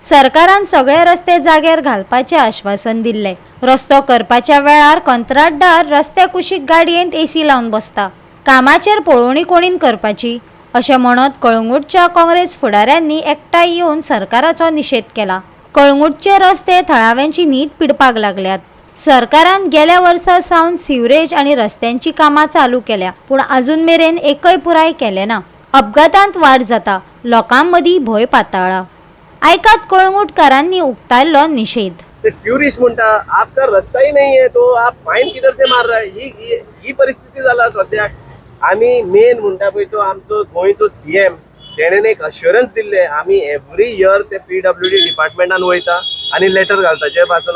सरकारान सगळे रस्ते जाग्यार घालपाचे आश्वासन दिल्ले। रस्तो करपाच्या वेळार कंत्राटदार रस्ते कुशीक गाडयेंत एसी लावन बसता। कामाचेर पळोवणी कोणीन करपाची अशें म्हणत कळंगूटच्या काँग्रेस फुडाऱ्यांनी एकठांय येवन सरकाराचो निशेध केला। कळंगूटचे रस्ते थळाव्यांची नीट पिडपाक लागल्यात। सरकारान गेल्या वर्सा सावन सिवरेज आणि रस्त्यांची कामां चालू केल्या, पूण अजून मेरेन एकय पुराय केले ना। अपघातांत वाड जाता, लोकांमदी भय पाताळा। ऐकात कळंगूटकारांनी उक्तायल्लो निषेध। टूरिस्ट म्हणता आपका रास्ता ही नहीं है तो आप फाइन किधर से मार रहा है, ही परिस्थिती जाला सध्याक। आणि मेन म्हणटा पळय तो आमचो गोंयचो सीएम तेणेन एक अश्युरन्स दिल्ले, आमी एवरी इयर ते पीडब्ल्यूडी डिपार्टमेंटान वयता आणि लेटर घालता। जे पासून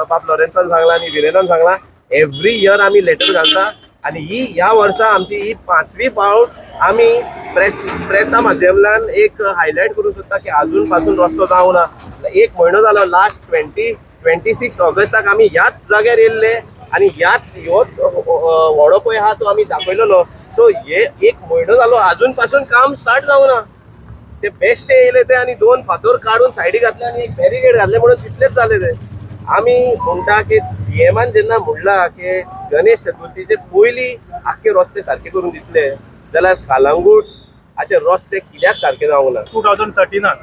बाब लॉरेन्सान सांगला आणि विरेनान सांगला एवरी इयर आमी लेटर घालता। आणि ह्या वर्सा आमची ही 5वी फावट आमी प्रेसा माध्यमांतल्यान एक हायलायट करूंक सोदता की अजून पासून रस्तो जावं ना। एक म्हयनो जालो, लास्ट 26 ऑगस्टाक आमी ह्याच जाग्यार येयल्ले आणि ह्याच व्हडो पळय आहा तो आमी दाखयलेलो। सो हे एक म्हयनो जालो अजून पासून काम स्टार्ट जावं ना। ते बेश्टे येयले ते आणि 2 फातर काढून सायडी घातले आणि एक बॅरिकेड घातले म्हणून तितलेच जाले ते। आमी म्हणटा की सीएमान जेन्ना म्हणला की गणेश चतुर्थीचे पयलीं आख्खे रस्ते सारखे करून दितले, जाल्यार कळंगूटचे रस्ते कित्याक सारखे जावंक ना। 2013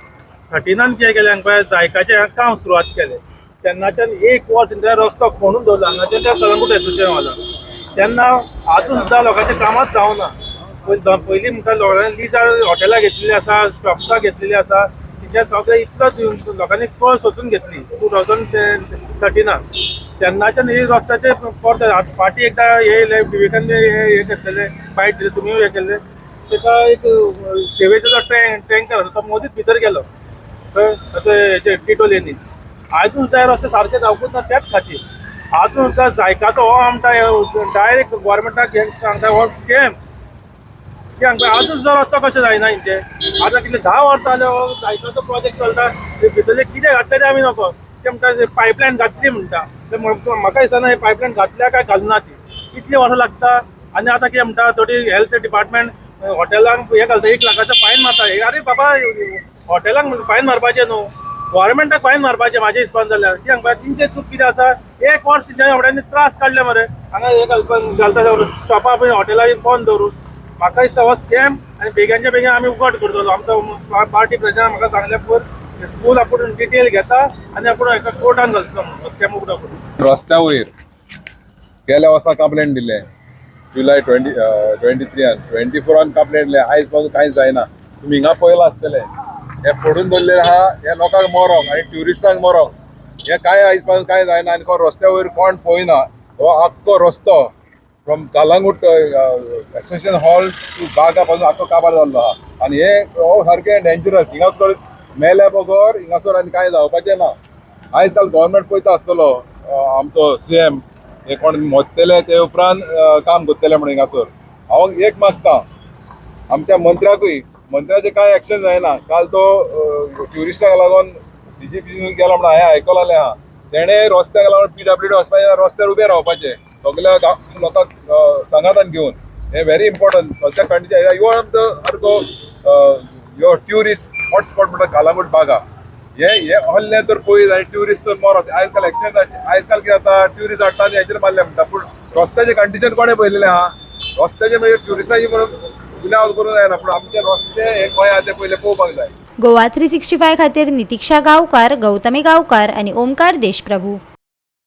कितें केलें पळय, जायकाचें काम सुरवात केलें तेन्नाच्यान एक वर्स रस्तो खोणून दवरला हांगाच्यान त्या कळंगूट एसोसिएशन वाला। तेन्ना आजून सुद्दां लोकांचें कामच जावना। पयलीं म्हणटा लोकांनी लिजार हॉटेलां घेतलेलीं आसा, शॉप्सां घेतलेलीं आसा, तिचे सगळे इतलो लोकांनी कळ सोसून घेतली 2013। तेन्नाच्यान ही रस्त्याचे परत फाटी एकदां येयले विवेकान हे घेतलेले बायट दिले, तुमी हे केल्ले, तेका एक सेवेचो जो टँकर तो मोदीत भितर गेलो हेचे टिटोलेनी। आजून सुद्दां रस्ते सारके जावपूच ना त्याच खातीर। आजून सुद्दां जायकाचो हो आमटा डायरेक्ट गव्हर्मेंटाक सांगता हो स्कॅम की हांगा आजून सुद्दां रस्तो कशें जायना हेंचे। आतां कितले 10 वर्सां जाले हो जायकाचो प्रोजेक्ट चलता, भितरले कितें घातलें तें आमी नको। ते म्हणटा पायपलायन घातली म्हणटा, म्हाका दिसना हे पायपलायन घातल्या काय घालना ती, कितली वर्सां लागता। आनी आतां कितें म्हणटा थोडी हेल्थ डिपार्टमेंट हॉटेलांक हे घालता, 1 लाखाचो फायन मारता। अरे बाबा हॉटेलांक फायन मारपाचें न्हू, गव्हर्मेंटाक फायन मारपाचें म्हाज्या हिसपान जाल्यार। की हांगा तेंचे चूक कितें आसा, 1 वर्स तेंच्या एवढ्यांनी त्रास काडले मरे, हांगा हे घालता शॉपां पळय हॉटेलां बंद दवरून। म्हाका दिसता हो स्कॅम आनी बेगीनच्या बेगीन आमी उगड करतलो। आमचो पार्टी प्रेसिडेंटान म्हाका सांगल्या पळय स्कूल आपूण डिटेल घेता आणि आपूण हेका कोर्टान घालता स्कॅम उगडो करून। रस्त्या वयर गेल्या वर्सा कंप्लेंट दिले जुलै 23 24 कंप्लेंट दिले, आयज पासून कांयच जायना। तुमी हिंगा पळयलां आसतलें हे फोडून दवरलेले आहा, हे लोकांक मरोंक आणि ट्युरिस्टांक मरोंक, हे काय आयज पासून कांय जायना। आनी रस्त्या वयर कोण पळयना हो आख्खो रस्तो from Calangute association hall to Baga पासून आख्खो काबार जाल्लो आहा। आनी हे हो सारकें डेंजरस, हिंगासर मेल्या बगर हिंगासर आनी कांय जावपाचें ना। आयज काल गव्हर्मेंट पळयता आसतलो आमचो सीएम हे कोण मोडटले ते उपरांत काम करतले म्हणून हिंगासर। हांव एक मागता आमच्या मंत्र्याचे कांय एक्शन जायना। काल तो ट्युरिस्टांक लागून डीजीपी गेलो म्हणून हांवें आयको लागलें आहा, तेणे रस्त्याक लागून पीडब्ल्यूडी वचपाचें, रस्त्यार उबे रावपाचें सगळ्या लोकांक सांगातान घेवन। हे व्हेरी इम्पॉर्टंट सद्या कंडिशन। ह्यो आमचो सारको ह्यो ट्युरिस्ट हॉटस्पॉट म्हणटा कळंगूट बागा, हे हल्ले तर पळयत आनी ट्युरिस्ट तर मरत। आयज काल एक्शन आयज काल कितें जाता, ट्युरिस्ट हाडटा आनी हेचेर मारले म्हणटा, पूण रस्त्याचे कंडिशन कोणें पळयलेलें आहा? रस्त्याचे म्हणजे ट्युरिस्टांची उलाव करूंक जायना, पूण आमचे रस्ते हे गोंया ते पयले पळोवपाक जाय। गोवा 365 खातीर नितीक्षा गांवकार, गौतमी गांवकार आणि ओमकार देशप्रभू।